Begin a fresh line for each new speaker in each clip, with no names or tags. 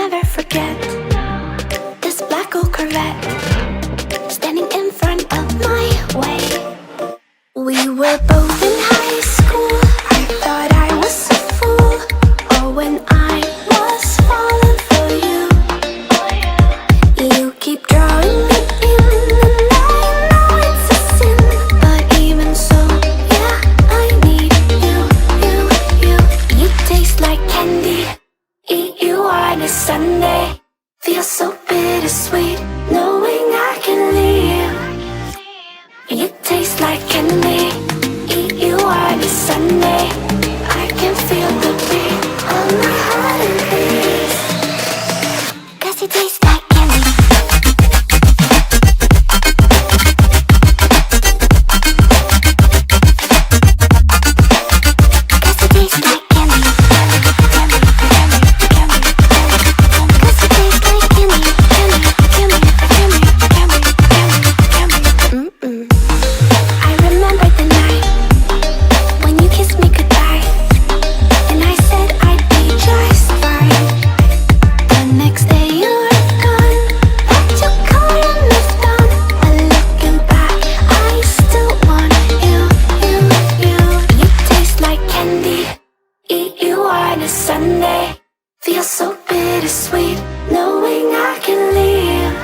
never forget this black old Corvette standing in front of my way. We were both in high school. I thought I was a fool. Oh, when I was falling for you. You keep drawing me in, and I know it's a sin, but even so, yeah, I need you. You taste like candy. Eat you on a Sunday. Feel so bittersweet knowing I can leave. You taste like candy. Eat you on a Sunday. I can feel the beat on my heart and beats. 'Cause you taste like candy. Sunday, feel so bittersweet knowing I can leave.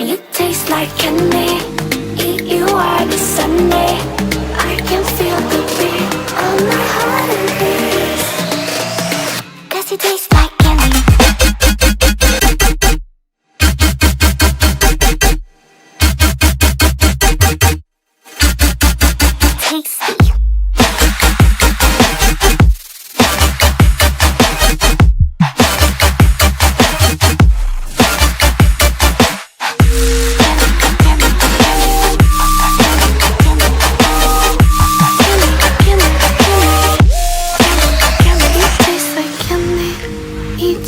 You taste like candy. Eat you on a Sunday. I can feel the beat on my heart and beats. 'Cause you taste like candy. Tasty.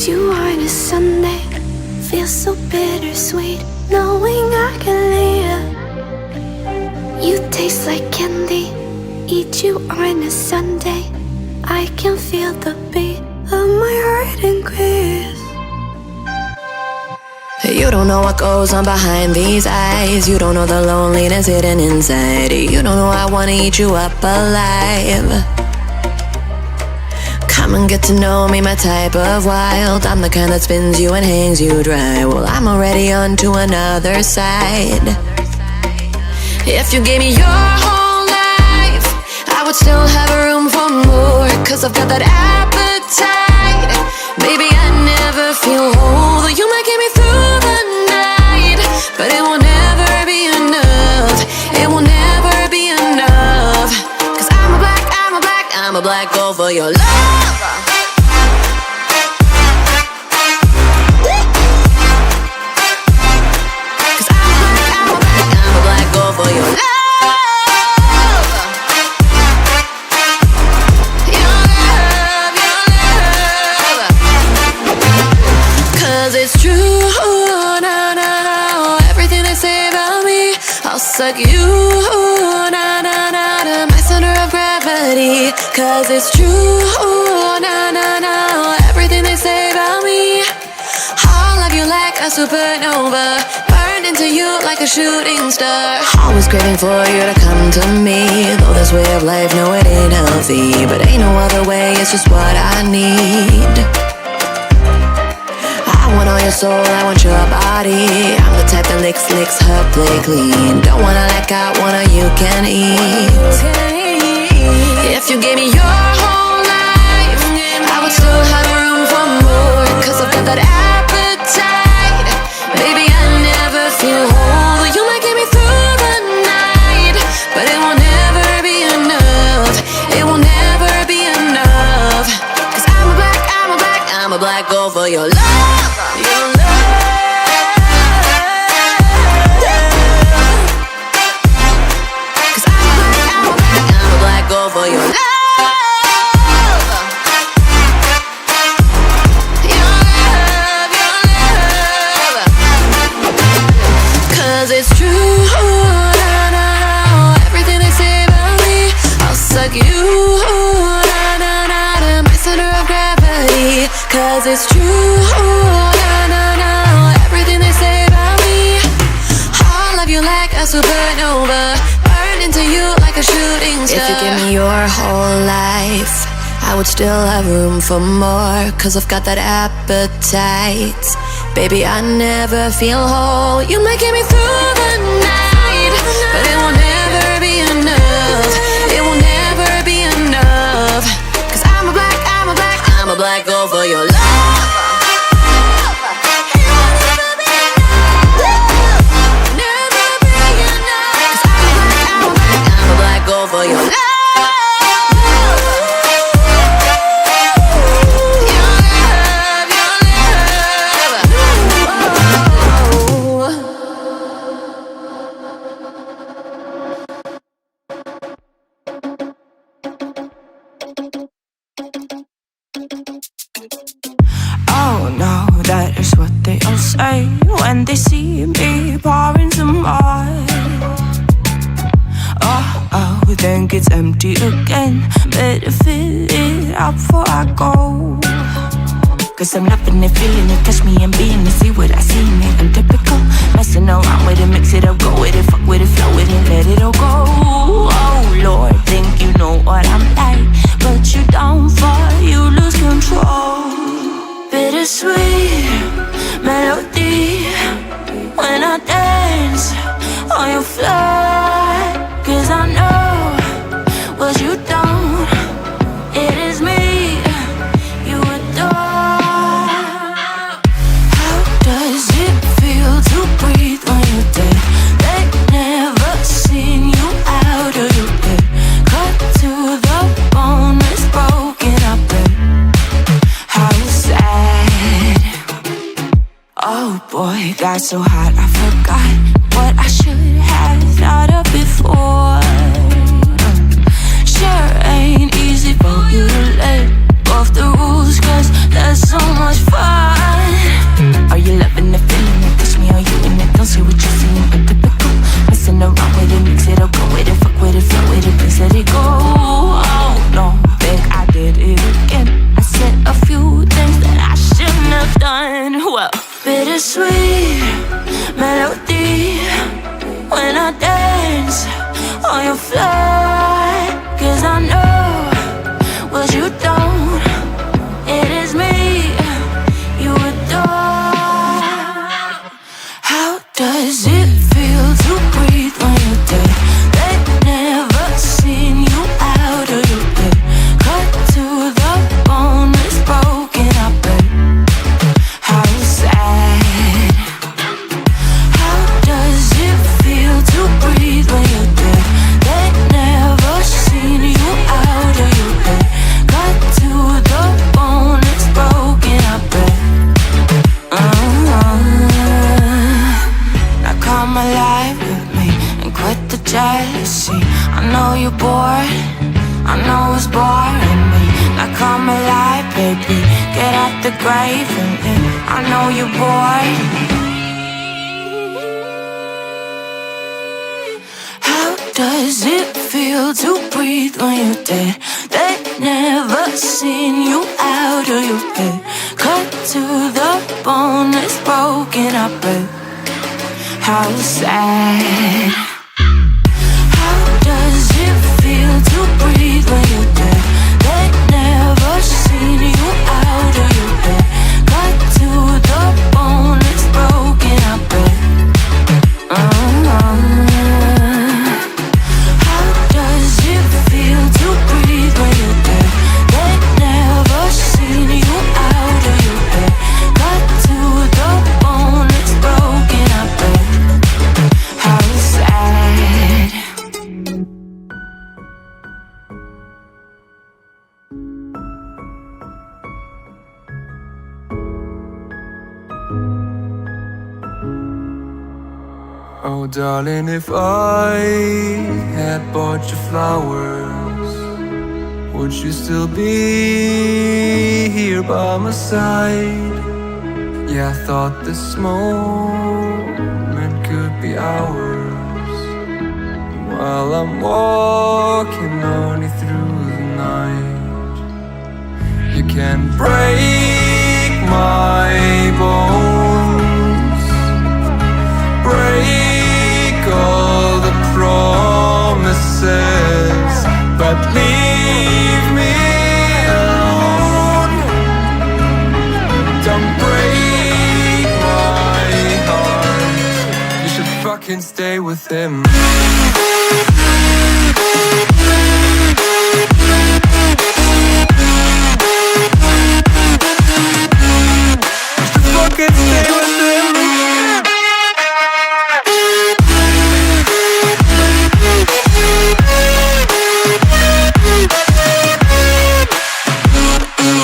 You on a Sunday, feel so bittersweet knowing I can leave. You taste like candy. Eat you on a Sunday. I can feel the beat of my heart increase.
You don't know what goes on behind these eyes. You don't know the loneliness hidden inside. You don't know I wanna eat you up alive. Come and get to know me, my type of wild. I'm the kind that spins you and hangs you dry. Well, I'm already on to another side. If you gave me your whole life, I would still have room for more. 'Cause I've got that appetite. Baby, I never feel whole. You might get me through the night, but it will never be enough. It will never be enough. 'Cause I'm a black gold for your love. For your love, your love. 'Cause it's true, no, everything they say about me, I'll suck you, no, to my center of gravity. 'Cause it's true, no, everything they say about me, I'll love you like a supernova, burned into you like a shooting star. Always craving for you to come to me. Though this way of life, no, it ain't healthy, but ain't no other way, it's just what I need. I want all your soul, I want your body. I'm the type that licks her play clean. Don't wanna let go, wanna you can eat. If you gave me your whole life, I would still have room for more. 'Cause I've got that appetite. Baby, I never feel whole. You might get me through the night, but it will never be enough. It will never be enough. 'Cause I'm a black gold for your love. Your love. 'Cause I'm a black gold for your love. It's true, no, everything they say about me, I'll suck you, no, to my center of gravity. 'cause it's true. No, no, no, everything they say about me. I'll love you like a supernova, burn into you like a shooting star. If you give me your whole life, I would still have room for more, 'cause I've got that appetite. Baby, I never feel whole. You might get me through the night, but it will never be enough. It will never be enough, 'cause I'm a black girl for your love. Never be enough, 'cause I'm a black girl for your love.
That is what they all say when they see me pouring some more. Oh, think it's empty again. Better fill it up before I go. 'Cause I'm loving it, feeling it, touch me and being it. See what I see in it, I'm typical. Messing around with it, mix it up, go with it, fuck with it, flow with it, let it all go. Oh Lord, think you know what I'm like, but you don't fall, you lose control. Bittersweet melody when I dance on your floor. 'Cause I know what you don't, it is me you adore. How does it feel to breathe when you're dead? They never seen you out of your bed. Cut to the bone, it's broken up, bet. How sad. Oh boy, got so hot I forgot what I should have thought of before. Sure ain't easy for you to let go of the rules, 'cause there's so much fun. Are you loving the feeling it? Touch me, are you in it? Don't see what you're seeing, but typical. Messing around with it, mix it up, go with it, fuck with it, flow with it, please let it go. Oh no, think I did it again. I said a few things that I shouldn't have done. Well, bittersweet melody when I dance on your floor. 'Cause I know what you don't, it is me you adore. How does it feel to breathe when you're dead? They never seen you out of your bed. Cut to the bone, it's broken up, bet. How sad. How does it feel to breathe when you're dead? They never seen you out of your bed. Cut to the bone, it's broken up, bet. Now come alive with me and quit the jealousy. I know you're bored, I know it's boring me. Now come alive, baby, get out the grave and I know you're bored. How does it feel to breathe when you're dead? They never seen you out of your bed. Cut to the bone, it's broken up, but how sad. How does it feel to breathe when you're dead? They never seen you out of your bed. Cut to the bone, it's broken up, but how does it feel to breathe when you're dead? They never seen you out of your bed. Cut to the bone, it's broken up, but how sad.
Oh darling, if I had bought you flowers, would you still be here by my side? Yeah, I thought this moment could be ours, while I'm walking on you through the night. You can break my bones, break all the promises, but leave me alone. Don't break my heart. You should fucking stay with him. Fucking stay with him.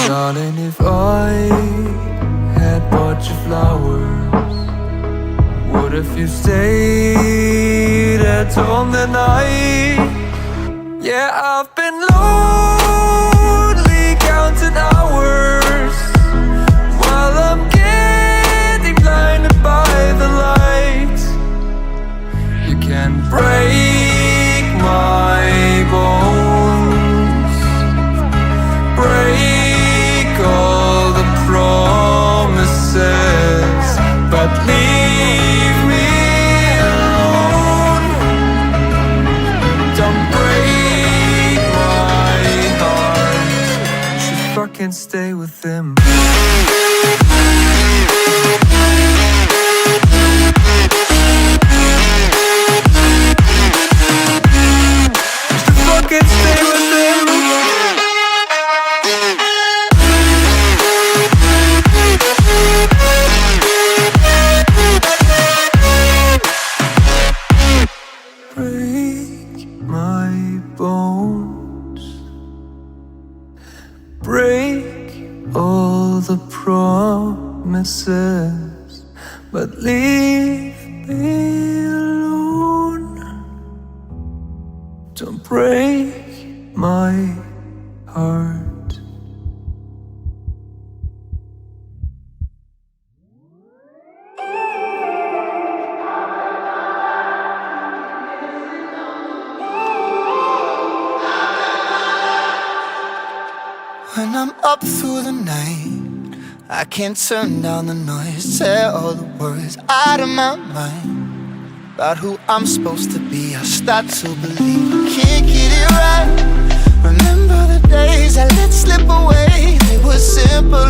Darling, if I had bought you flowers, what if you stayed at home that night? Yeah, I've been lonely counting hours while I'm getting blinded by the light. You can break my bones, break all the promises, but leave me alone. Don't break my heart. You should fucking stay with him. Fucking stay with him. Break my bones, break all the promises, but leave me alone. Don't break my heart.
When I'm up through the night, I can't turn down the noise. Tear all the words out of my mind about who I'm supposed to be. I start to believe I can't get it right. Remember the days I let slip away. They were simple